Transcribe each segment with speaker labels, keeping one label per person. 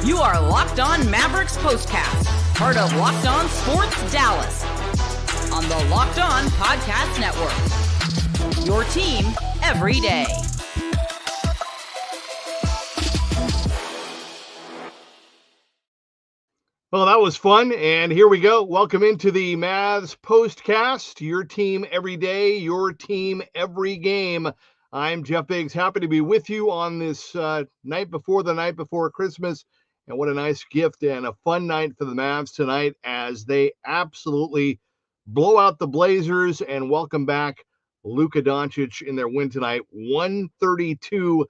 Speaker 1: You are Locked On Mavericks Postcast, part of Locked On Sports Dallas, on the Locked On Podcast Network. Your team every day.
Speaker 2: Well, that was fun, and here we go. Welcome into the Mavs Postcast, your team every day, your team every game. I'm Jeff Biggs, happy to be with you on this night before Christmas, and what a nice gift and a fun night for the Mavs tonight as they absolutely blow out the Blazers and welcome back Luka Doncic in their win tonight, 132-108.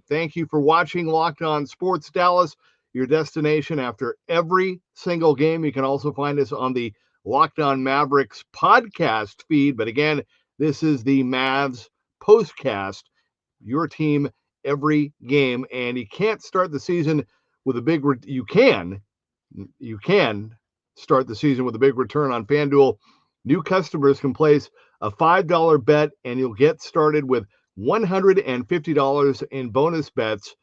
Speaker 2: Thank you for watching Locked On Sports Dallas, your destination after every single game. You can also find us on the Locked On Mavericks podcast feed. But again, this is the Mavs Postcast, your team every game. And you can't start the season with a big you can start the season with a big return on FanDuel. New customers can place a $5 bet and you'll get started with $150 in bonus bets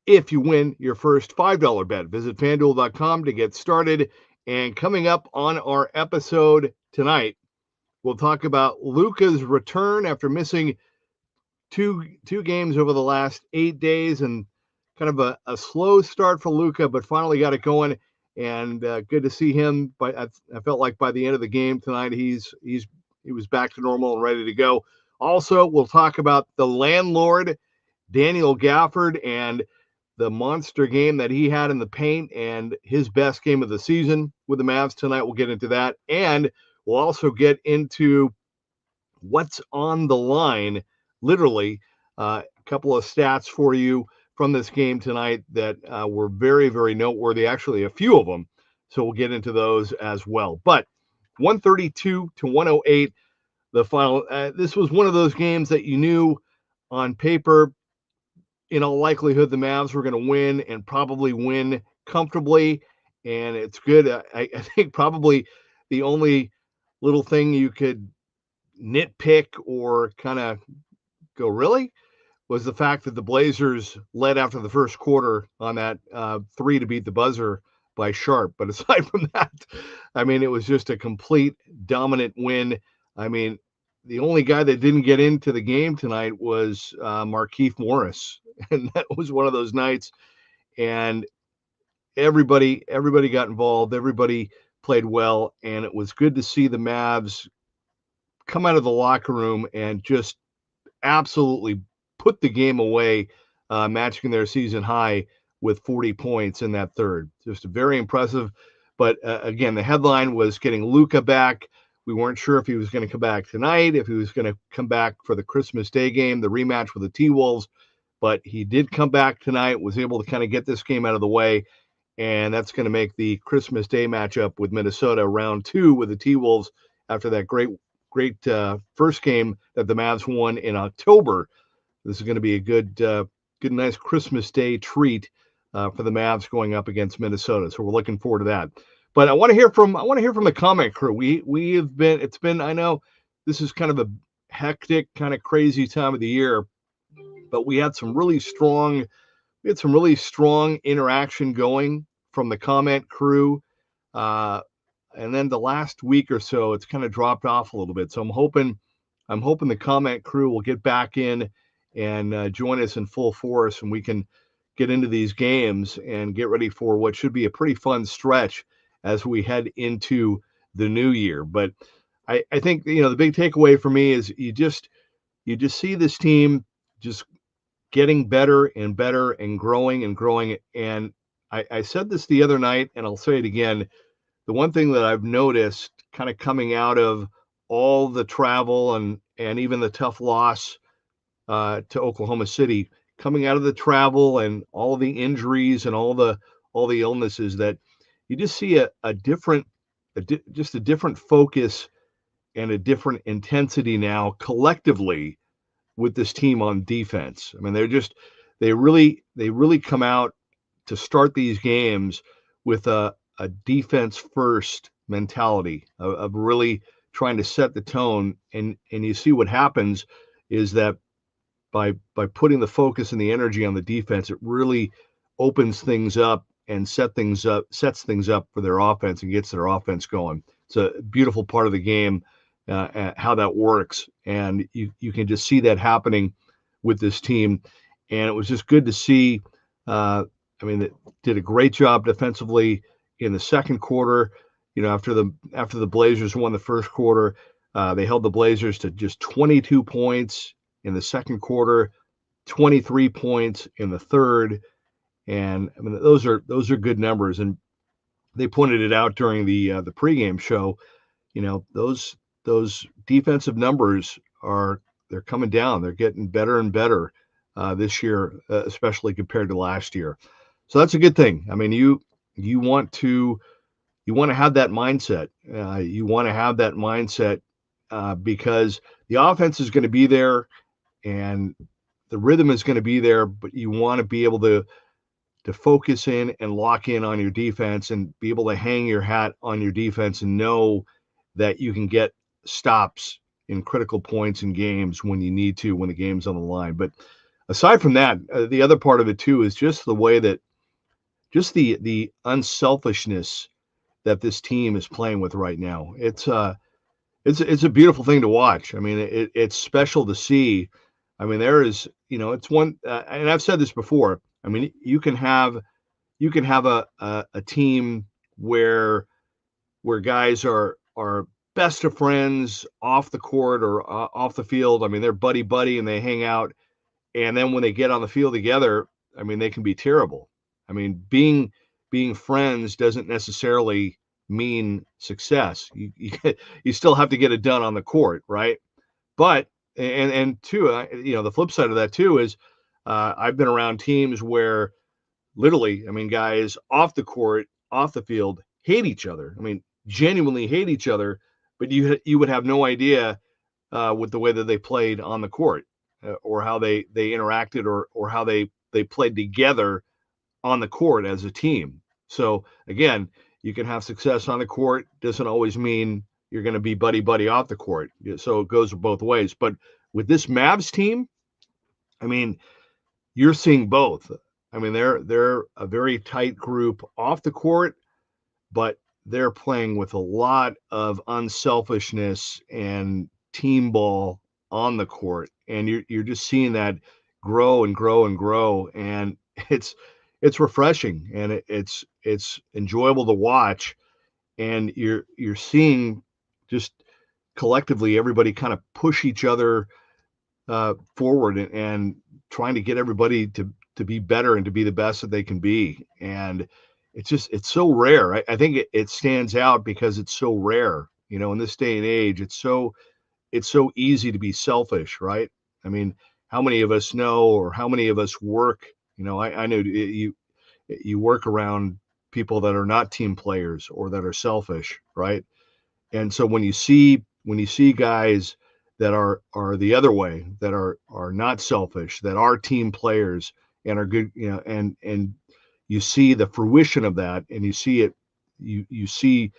Speaker 2: if you win your first $5 bet. Visit FanDuel.com to get started. And coming up on our episode tonight, we'll talk about Luka's return after missing two games over the last 8 days, and kind of a slow start for Luka, but finally got it going. And good to see him. But I felt like by the end of the game tonight, he was back to normal and ready to go. Also, we'll talk about the landlord, Daniel Gafford, and the monster game that he had in the paint and his best game of the season with the Mavs tonight. We'll get into that. And we'll also get into what's on the line, literally a couple of stats for you from this game tonight that were very, very noteworthy, actually a few of them. So we'll get into those as well. But 132-108, the final. This was one of those games that you knew on paper, in all likelihood, the Mavs were going to win and probably win comfortably. And it's good. I think probably the only little thing you could nitpick or kind of go, really, was the fact that the Blazers led after the first quarter on that three to beat the buzzer by Sharp. But aside from that, I mean, it was just a complete dominant win. I mean, the only guy that didn't get into the game tonight was Markieff Morris. And that was one of those nights. And everybody got involved. Everybody played well. And it was good to see the Mavs come out of the locker room and just absolutely put the game away, matching their season high with 40 points in that third. Just very impressive. But again, the headline was getting Luka back. We weren't sure if he was going to come back tonight, if he was going to come back for the Christmas Day game, the rematch with the T-Wolves. But he did come back tonight, was able to kind of get this game out of the way. And that's going to make the Christmas Day matchup with Minnesota round 2 with the T-Wolves after that great first game that the Mavs won in October. This is going to be a good, nice Christmas Day treat for the Mavs going up against Minnesota. So we're looking forward to that. But I want to hear from the comment crew. I know this is kind of a hectic, kind of crazy time of the year, but we had some really strong interaction going from the comment crew. And then the last week or so, it's kind of dropped off a little bit. So I'm hoping the comment crew will get back in and join us in full force, and we can get into these games and get ready for what should be a pretty fun stretch as we head into the new year. But I think, the big takeaway for me is you just see this team just getting better and better and growing and growing. And I said this the other night, and I'll say it again. The one thing that I've noticed kind of coming out of all the travel and even the tough loss to Oklahoma City, coming out of the travel and all the injuries and all the illnesses, that you just see a different focus and a different intensity now collectively with this team on defense. I mean, they really come out to start these games with a defense first mentality of really trying to set the tone. And you see what happens is that by putting the focus and the energy on the defense, it really opens things up and sets things up for their offense and gets their offense going. It's a beautiful part of the game, how that works, and you can just see that happening with this team. And it was just good to see. They did a great job defensively in the second quarter. After the Blazers won the first quarter, they held the Blazers to just 22 points in the second quarter, 23 points in the third. And those are good numbers. And they pointed it out during the pregame show. Those defensive numbers they're coming down. They're getting better and better this year, especially compared to last year. So that's a good thing. You want to have that mindset. You want to have that mindset because the offense is going to be there and the rhythm is going to be there, but you want to be able to focus in and lock in on your defense and be able to hang your hat on your defense and know that you can get stops in critical points in games when you need to, when the game's on the line. But aside from that, the other part of it too is just the way that the unselfishness that this team is playing with right now. It's a beautiful thing to watch. It's special to see. There is, it's one, and I've said this before. You can have a team where guys are best of friends off the court or off the field. They're buddy and they hang out, and then when they get on the field together, they can be terrible. Being friends doesn't necessarily mean success. You still have to get it done on the court, right? But and two, the flip side of that too is I've been around teams where literally, guys off the court, off the field, hate each other. Genuinely hate each other, but you would have no idea with the way that they played on the court or how they interacted or how they played together on the court as a team. So again, you can have success on the court. Doesn't always mean you're going to be buddy off the court. So it goes both ways. But with this Mavs team, you're seeing both. They're a very tight group off the court, but they're playing with a lot of unselfishness and team ball on the court. And you're just seeing that grow and grow and grow. And it's refreshing and it's enjoyable to watch. And you're seeing just collectively everybody kind of push each other forward and trying to get everybody to be better and to be the best that they can be. And it's so rare. I think it stands out because it's so rare, in this day and age. It's so easy to be selfish, right? How many of us know, or how many of us work, I know you work around people that are not team players or that are selfish, right? And so when you see guys that are the other way, that are not selfish, that are team players and are good, and you see the fruition of that, and you see it, you see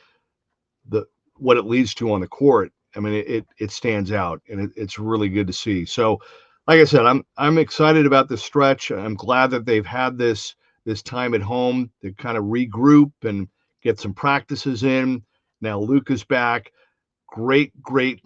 Speaker 2: what it leads to on the court. It stands out, and it's really good to see. So, like I said, I'm excited about this stretch. I'm glad that they've had this time at home to kind of regroup and get some practices in. Now Luka's back. Great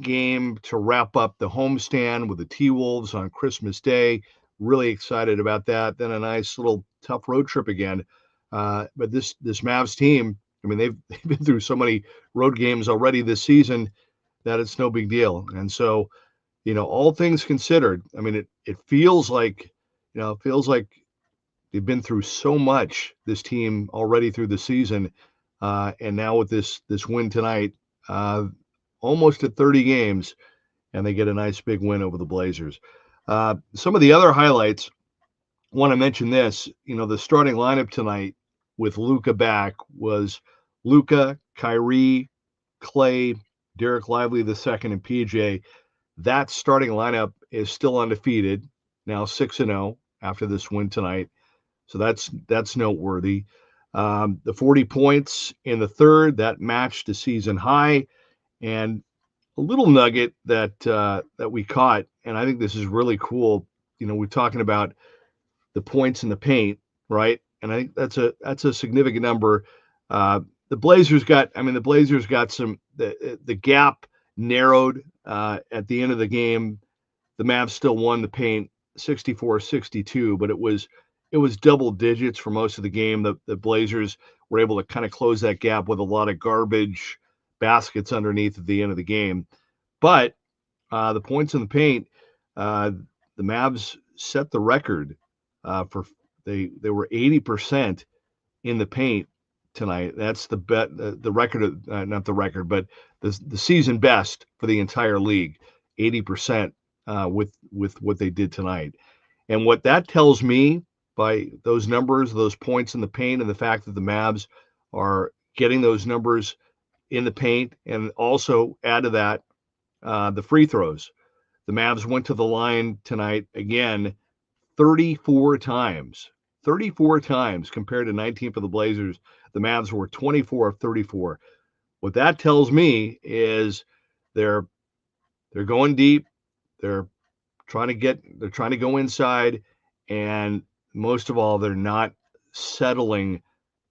Speaker 2: game to wrap up the homestand with the T-Wolves on Christmas Day. Really excited about that. Then a nice little tough road trip again. But this Mavs team, they've been through so many road games already this season that it's no big deal. And so, all things considered, it feels like they've been through so much, this team already through the season. And now with this win tonight, almost at 30 games, and they get a nice big win over the Blazers. Some of the other highlights, I want to mention this, the starting lineup tonight with Luka back was Luka, Kyrie, Clay, Derek Lively II, and PJ. That starting lineup is still undefeated, now 6-0 after this win tonight. So that's noteworthy. The 40 points in the third, that matched the season high. And a little nugget that we caught, and I think this is really cool. we're talking about the points in the paint, right? And I think that's a significant number. The Blazers got some, the gap narrowed at the end of the game. The Mavs still won the paint 64-62, but it was double digits for most of the game. The Blazers were able to kind of close that gap with a lot of garbage baskets underneath at the end of the game. But the points in the paint, the Mavs set the record for they were 80% in the paint tonight. That's the record, not the record, but the season best for the entire league, 80% with what they did tonight. And what that tells me by those numbers, those points in the paint, and the fact that the Mavs are getting those numbers in the paint, and also add to that the free throws. The Mavs went to the line tonight again 34 times. 34 times compared to 19 for the Blazers. The Mavs were 24 of 34. What that tells me is they're going deep. They're trying to go inside, and most of all, they're not settling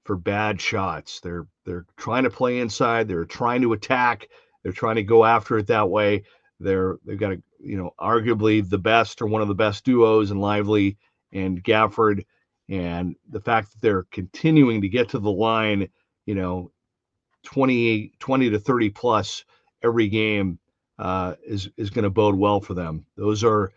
Speaker 2: for bad shots. They're trying to play inside. They're trying to attack. They're trying to go after it that way. They've got arguably the best, or one of the best duos in Lively and Gafford, and the fact that they're continuing to get to the line, 20 to 30 plus every game is going to bode well for them. Those are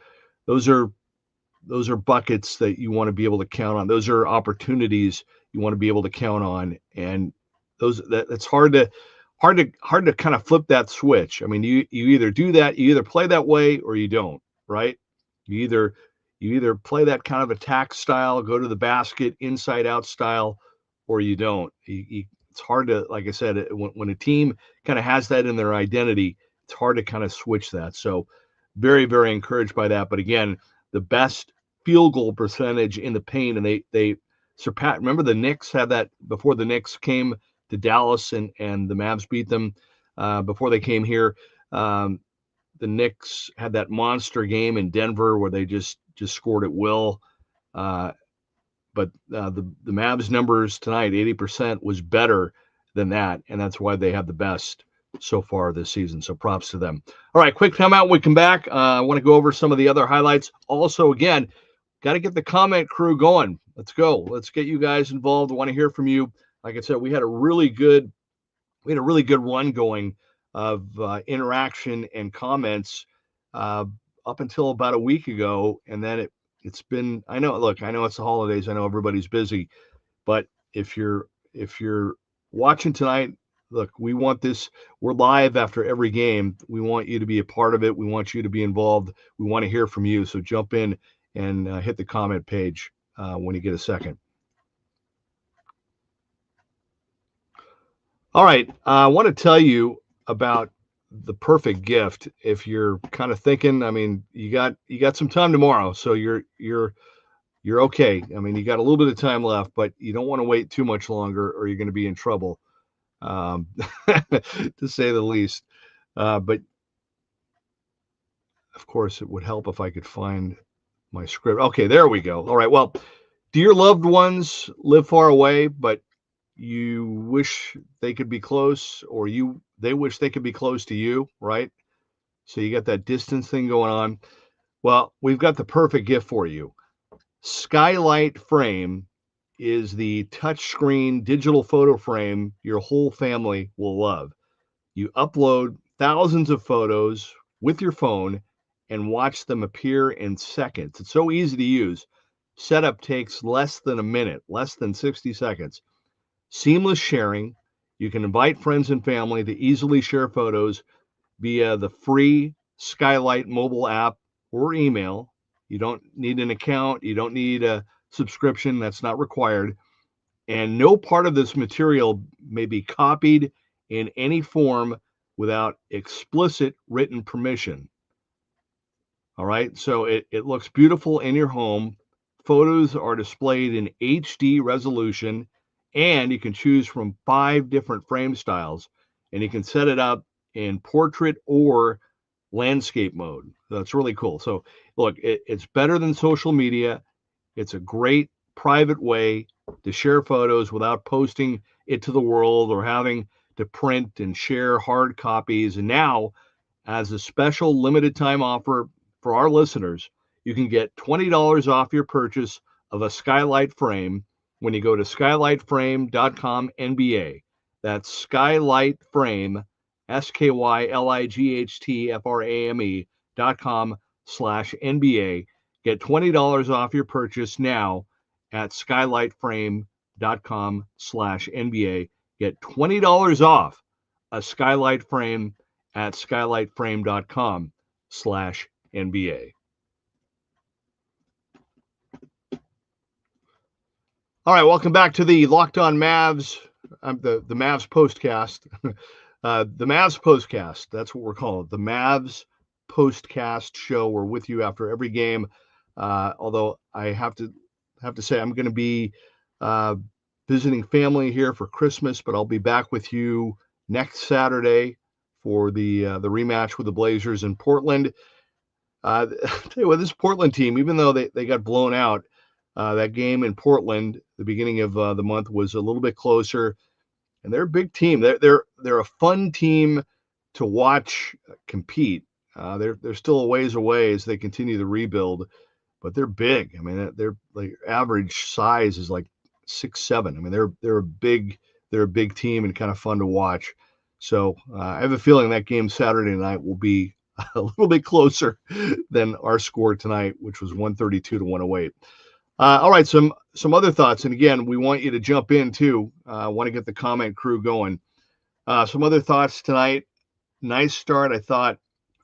Speaker 2: buckets that you want to be able to count on. Those are opportunities you want to be able to count on, and that's hard to kind of flip that switch. I mean, you either do that, you either play that way, or you don't, right? You either play that kind of attack style, go to the basket, inside out style, or you don't. It's hard to, like I said, when a team kind of has that in their identity, it's hard to kind of switch that. So very, very encouraged by that. But again, the best field goal percentage in the paint, and they surpassed. Remember, the Knicks had that before the Knicks came to Dallas, and the Mavs beat them before they came here. The Knicks had that monster game in Denver where they just scored at will. But the Mavs numbers tonight, 80%, was better than that, and that's why they have the best so far this season. So props to them. All right, quick timeout. When we come back, I want to go over some of the other highlights. Also, again, got to get the comment crew going. Let's go. Let's get you guys involved. I want to hear from you. Like I said, we had a really good run going of interaction and comments up until about a week ago, and then it's been. I know it's the holidays. I know everybody's busy, but if you're watching tonight, look, we want this. We're live after every game. We want you to be a part of it. We want you to be involved. We want to hear from you. So jump in and hit the comment page when you get a second. All right, I want to tell you about the perfect gift. If you're kind of thinking, I mean, you got some time tomorrow, so you're okay. I mean, you got a little bit of time left, but you don't want to wait too much longer, or you're going to be in trouble, to say the least. But of course, it would help if I could find my script. Okay, there we go. All right. Well, do your loved ones live far away, but you wish they could be close, or they wish they could be close to you, right? So you got that distance thing going on. Well, we've got the perfect gift for you. Skylight Frame is the touchscreen digital photo frame your whole family will love. You upload thousands of photos with your phone and watch them appear in seconds. It's so easy to use. Setup takes less than a minute, less than 60 seconds. Seamless sharing. You can invite friends and family to easily share photos via the free Skylight mobile app or email. You don't need an account. You don't need a subscription. That's not required. And no part of this material may be copied in any form without explicit written permission. All right. So it looks beautiful in your home. Photos are displayed in HD resolution, and you can choose from 5 different frame styles, and you can set it up in portrait or landscape mode. So it's really cool. So look, it's better than social media. It's a great private way to share photos without posting it to the world or having to print and share hard copies. And now, as a special limited time offer for our listeners, you can get $20 off your purchase of a skylight frame when you go to skylightframe.com NBA. That's Skylight Frame, SKYLIGHTFRAME.com/NBA. Get $20 off your purchase now at skylightframe.com/NBA. Get $20 off a skylight frame at skylightframe.com/NBA. All right, welcome back to the Locked On Mavs, the Mavs POSTCAST. The Mavs POSTCAST, that's what we're calling it, the Mavs POSTCAST show. We're with you after every game, although I have to say I'm going to be visiting family here for Christmas, but I'll be back with you next Saturday for the rematch with the Blazers in Portland. Tell you what, this Portland team, even though they got blown out, that game in Portland, the beginning of the month, was a little bit closer, and they're a big team. They're a fun team to watch compete. They're still a ways away as they continue to rebuild, but they're big. I mean, they're like average size is like 6'7". I mean, they're a big team and kind of fun to watch. So I have a feeling that game Saturday night will be a little bit closer than our score tonight, which was 132-108. All right, some other thoughts, and again, we want you to jump in too. I want to get the comment crew going. Some other thoughts tonight. Nice start, I thought,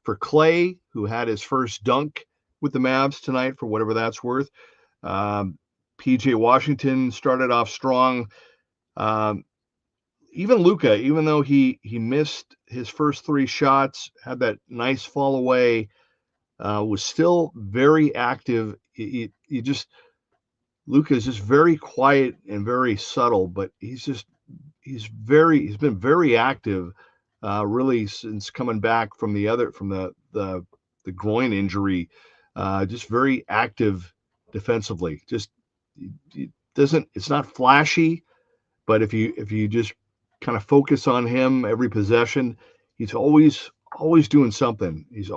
Speaker 2: for Clay, who had his first dunk with the Mavs tonight, for whatever that's worth. PJ Washington started off strong. Even Luka, even though he missed his first three shots, had that nice fall away, was still very active. Luka is just very quiet and very subtle, but he's been very active, really since coming back from the groin injury. Just very active defensively. It's not flashy, but if you just kind of focus on him every possession, he's always doing something. He's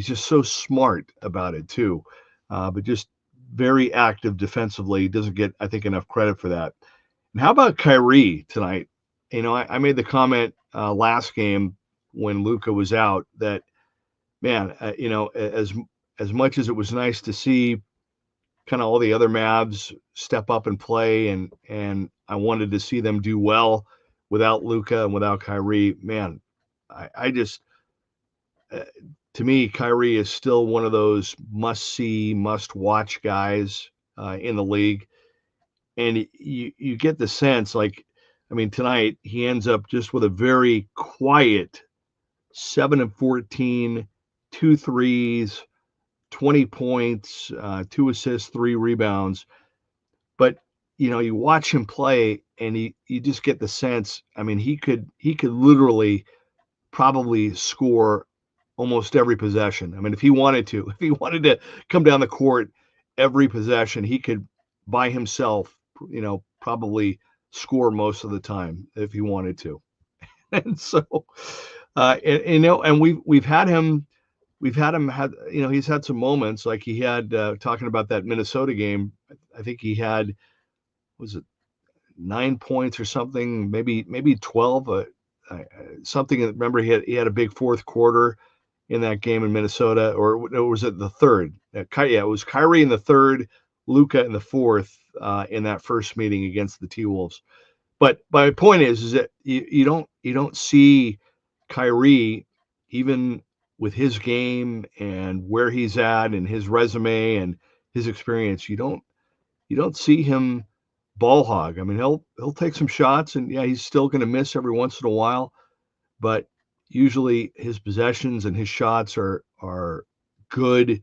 Speaker 2: just so smart about it too. But just very active defensively. He doesn't get, I think, enough credit for that. And how about Kyrie tonight? You know, I made the comment last game when Luka was out that, man, as much as it was nice to see kind of all the other Mavs step up and play, and I wanted to see them do well without Luka and without Kyrie, man, I just to me, Kyrie is still one of those must-see, must-watch guys in the league. And you get the sense, like, I mean, tonight he ends up just with a very quiet 7 of 14, 2 threes, 20 points, 2 assists, 3 rebounds. But, you watch him play and you just get the sense, I mean, he could literally probably score almost every possession. I mean, if he wanted to come down the court every possession, he could by himself, probably score most of the time if he wanted to. And so, and we've had him, he's had some moments like he had, talking about that Minnesota game. I think he had, was it 9 points or something, maybe 12, something. Remember, he had a big fourth quarter in that game in Minnesota, or was it the third? Yeah, it was Kyrie in the third, Luka in the fourth, in that first meeting against the T-Wolves. But my point is that you don't see Kyrie, even with his game and where he's at and his resume and his experience, you don't see him ball hog. I mean, he'll take some shots, and yeah, he's still going to miss every once in a while, but usually his possessions and his shots are good,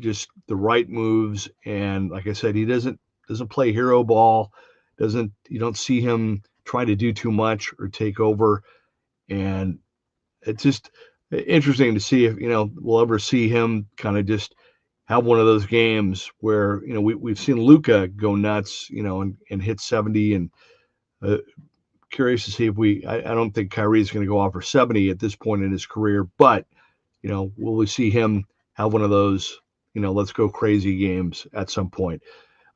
Speaker 2: just the right moves. And like I said, he doesn't play hero ball. You don't see him try to do too much or take over. And it's just, interesting to see if, we'll ever see him kind of just have one of those games where, we've seen Luka go nuts, and hit 70, and curious to see if I don't think Kyrie's going to go off for 70 at this point in his career, but, will we see him have one of those, let's go crazy games at some point?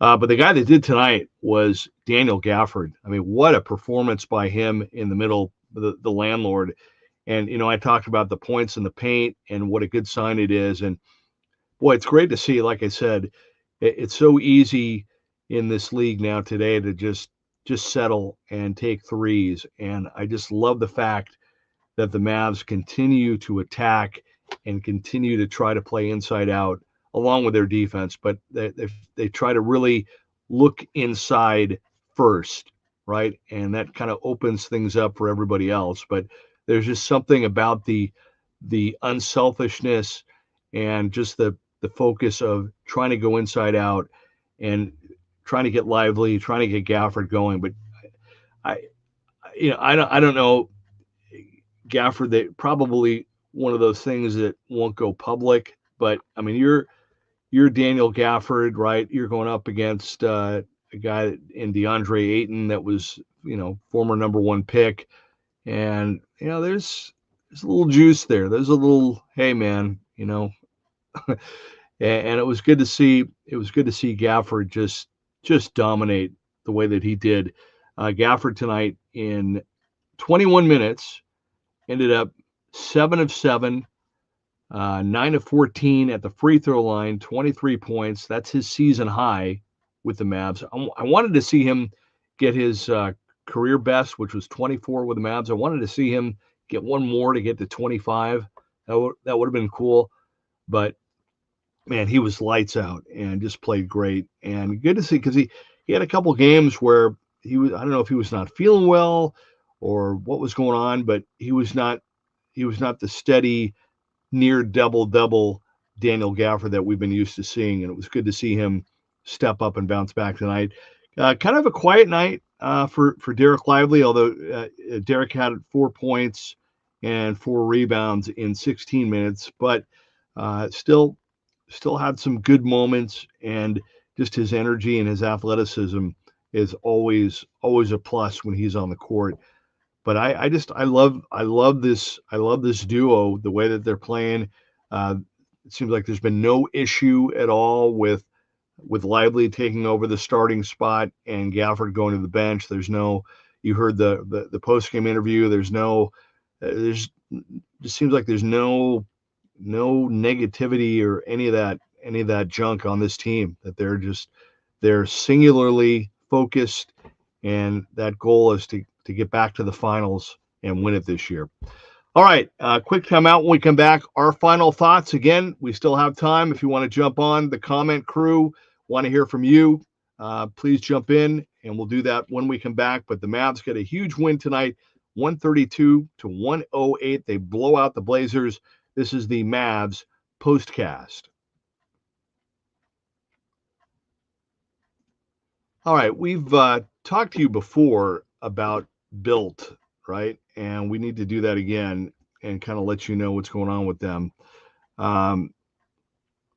Speaker 2: But the guy that did tonight was Daniel Gafford. I mean, what a performance by him in the middle, the landlord. And, I talked about the points in the paint and what a good sign it is. And boy, it's great to see. Like I said, it's so easy in this league now today to just settle and take threes. And I just love the fact that the Mavs continue to attack and continue to try to play inside out along with their defense, but they try to really look inside first, right? And that kind of opens things up for everybody else. But there's just something about the unselfishness and just the focus of trying to go inside out and trying to get lively, trying to get Gafford going. But I don't know, Gafford, that probably one of those things that won't go public. But I mean, you're Daniel Gafford, right? You're going up against a guy in DeAndre Ayton that was, former number 1 pick. And, there's a little juice there. There's a little, hey man, and it was good to see. It was good to see Gafford just dominate the way that he did. Gafford tonight in 21 minutes ended up 7 of 7, 9 of 14 at the free throw line, 23 points. That's his season high with the Mavs. I wanted to see him get his career best, which was 24 with the Mavs. I wanted to see him get one more to get to 25. That would have been cool. But man, he was lights out and just played great. And good to see, because he had a couple games where I don't know if he was not feeling well or what was going on, but he was not the steady near double Daniel Gafford that we've been used to seeing. And it was good to see him step up and bounce back tonight. Kind of a quiet night for Derek Lively, although Derek had 4 points and 4 rebounds in 16 minutes, but still had some good moments, and just his energy and his athleticism is always a plus when he's on the court. But I love this duo, the way that they're playing. It seems like there's been no issue at all with Lively taking over the starting spot and Gafford going to the bench. You heard the post-game interview. Just seems like there's no negativity or any of that junk on this team, that they're singularly focused, and that goal is to get back to the finals and win it this year. All right, quick timeout. When we come back, our final thoughts. Again, we still have time. If you want to jump on, the comment crew want to hear from you. Please jump in, and we'll do that when we come back. But the Mavs get a huge win tonight, 132-108. They blow out the Blazers. This is the Mavs POSTCAST. All right, we've talked to you before about Built, right? And we need to do that again and kind of let you know what's going on with them.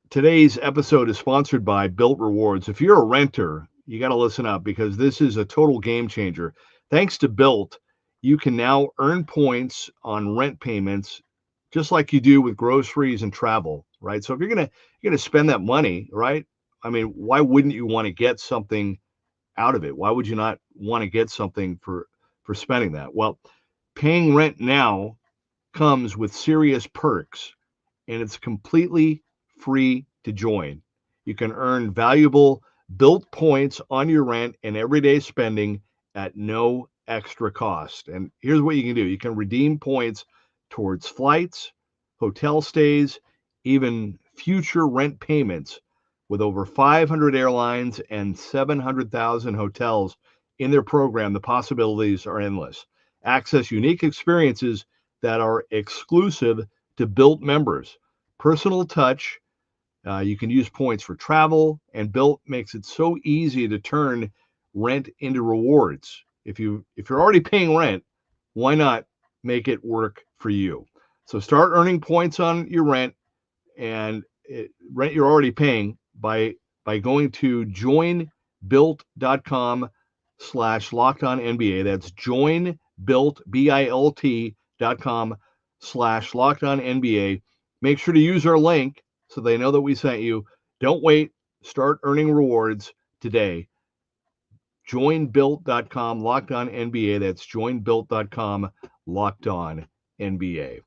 Speaker 2: Today's episode is sponsored by Built Rewards. If you're a renter, you got to listen up, because this is a total game changer. Thanks to Built, you can now earn points on rent payments just like you do with groceries and travel, right? So if you're gonna spend that money, right? I mean, why wouldn't you want to get something out of it? Why would you not want to get something for spending that? Well, paying rent now comes with serious perks, and it's completely free to join. You can earn valuable Built points on your rent and everyday spending at no extra cost. And here's what you can do. You can redeem points towards flights, hotel stays, even future rent payments. With over 500 airlines and 700,000 hotels in their program, the possibilities are endless. Access unique experiences that are exclusive to Built members. Personal touch. You can use points for travel, and Built makes it so easy to turn rent into rewards. If you're already paying rent, why not make it work for you? So start earning points on your rent, and rent you're already paying by going to joinbuilt.com/LockedOnNBA. That's joinbuilt.com/LockedOnNBA. Make sure to use our link so they know that we sent you. Don't wait. Start earning rewards today. Joinbuilt.com/LockedOnNBA. That's joinbuilt.com/LockedOnNBA.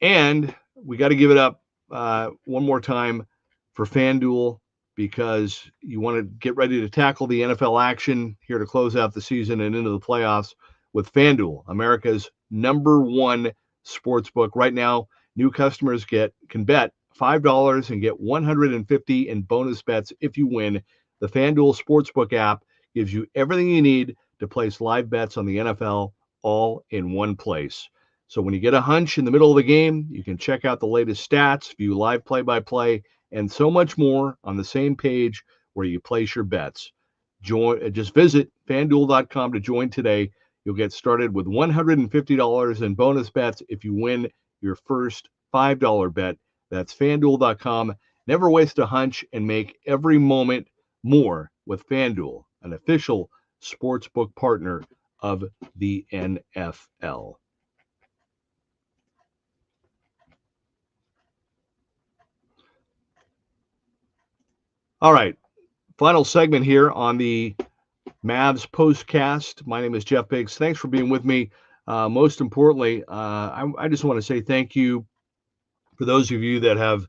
Speaker 2: And we got to give it up one more time for FanDuel, because you want to get ready to tackle the NFL action here to close out the season and into the playoffs with FanDuel, America's #1 sportsbook. Right now, new customers can bet $5 and get $150 in bonus bets if you win. The FanDuel Sportsbook app gives you everything you need to place live bets on the NFL all in one place. So when you get a hunch in the middle of the game, you can check out the latest stats, view live play-by-play, and so much more on the same page where you place your bets. Just visit FanDuel.com to join today. You'll get started with $150 in bonus bets if you win your first $5 bet. That's FanDuel.com. Never waste a hunch and make every moment more with FanDuel, an official sportsbook partner of the NFL. All right, final segment here on the Mavs postcast. My name is Jeff Biggs. Thanks for being with me. Most importantly, I just want to say thank you for those of you that have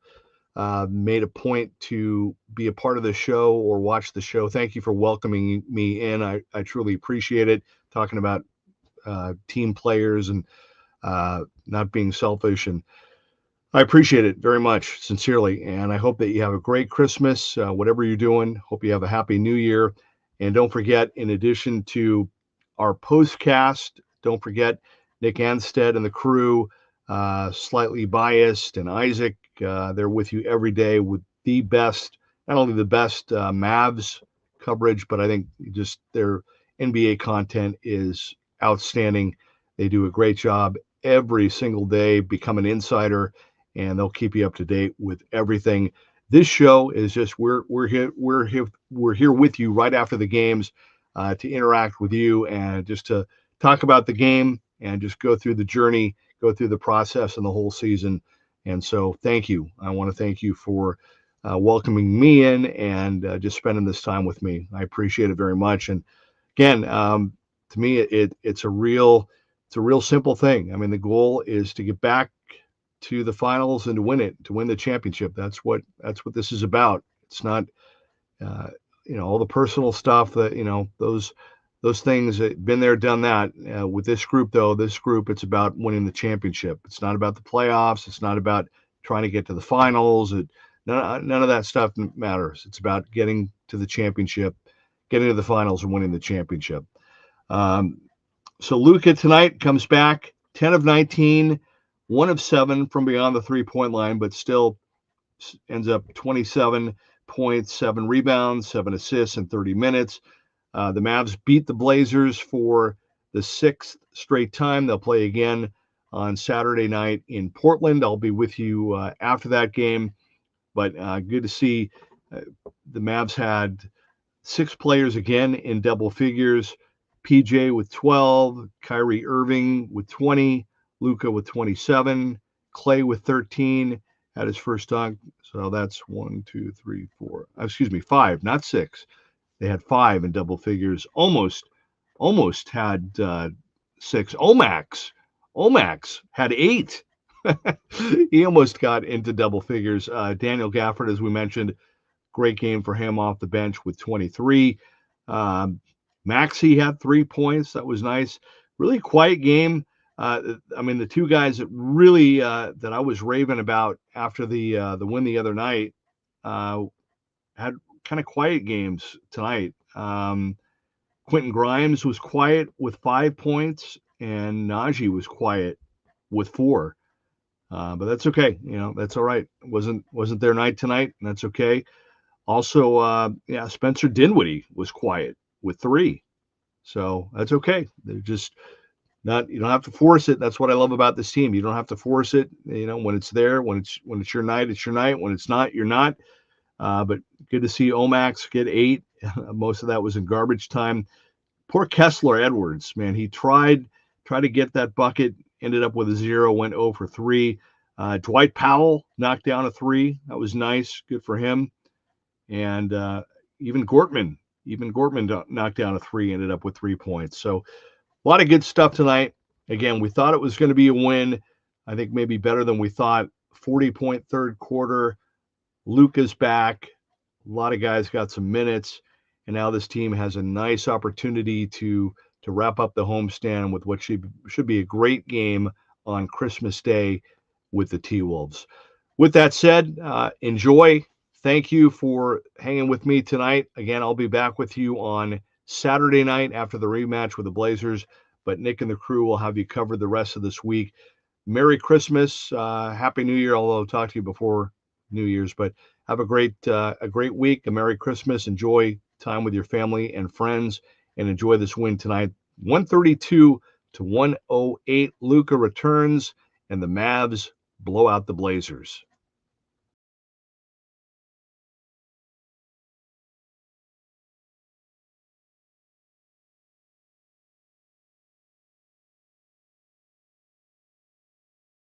Speaker 2: made a point to be a part of the show or watch the show. Thank you for welcoming me in. I truly appreciate it, talking about team players and not being selfish. And I appreciate it very much, sincerely, and I hope that you have a great Christmas, whatever you're doing. Hope you have a happy New Year. And don't forget, in addition to our postcast, don't forget Nick Anstead and the crew, Slightly Biased, and Isaac. They're with you every day with the best, not only the best Mavs coverage, but I think just their NBA content is outstanding. They do a great job every single day. Become an insider, and they'll keep you up to date with everything. This show is just we're here with you right after the games to interact with you and just to talk about the game and just go through the journey, go through the process and the whole season. And so thank you. I want to thank you for welcoming me in and just spending this time with me. I appreciate it very much. And again, to me, it's a real simple thing. I mean, the goal is to get back to the finals and to win the championship. That's what this is about. It's not, all the personal stuff that, those things, been there, done that. With this group, though, it's about winning the championship. It's not about the playoffs. It's not about trying to get to the finals. None of that stuff matters. It's about getting to the championship, getting to the finals and winning the championship. So Luka tonight comes back 10 of 19, 1 of 7 from beyond the 3-point line, but still ends up 27 points, 7 rebounds, 7 assists in 30 minutes. The Mavs beat the Blazers for the 6th straight time. They'll play again on Saturday night in Portland. I'll be with you after that game. But good to see the Mavs had 6 players again in double figures. PJ with 12, Kyrie Irving with 20, Luka with 27, Clay with 13, had his first dunk. So that's 5, not 6. They had 5 in double figures. Almost had 6. Omax had 8. He almost got into double figures. Daniel Gafford, as we mentioned, great game for him off the bench with 23. Maxey had 3 points. That was nice. Really quiet game. The two guys that really that I was raving about after the win the other night had kind of quiet games tonight. Quentin Grimes was quiet with 5 points, and Najee was quiet with 4. But that's okay. That's all right. It wasn't their night tonight, and that's okay. Also, Spencer Dinwiddie was quiet with 3. So that's okay. They're just You don't have to force it. That's what I love about this team. You don't have to force it. When it's there, when it's your night, it's your night. When it's not, you're not. But good to see Omax get 8. Most of that was in garbage time. Poor Kessler Edwards, man. He tried to get that bucket, ended up with a 0, went 0 for 3. Dwight Powell knocked down a 3. That was nice. Good for him. And even Gortman knocked down a 3, ended up with 3 points. So a lot of good stuff tonight. Again, we thought it was going to be a win. I think maybe better than we thought. 40-point third quarter. Luka's back. A lot of guys got some minutes. And now this team has a nice opportunity to wrap up the homestand with what should be a great game on Christmas Day with the T-Wolves. With that said, enjoy. Thank you for hanging with me tonight. Again, I'll be back with you on Saturday night after the rematch with the Blazers, but Nick and the crew will have you covered the rest of this week. Merry Christmas, Happy New Year, although I'll talk to you before New Year's, but have a great week, a Merry Christmas. Enjoy time with your family and friends, and enjoy this win tonight. 132-108. Luka returns, and the Mavs blow out the Blazers.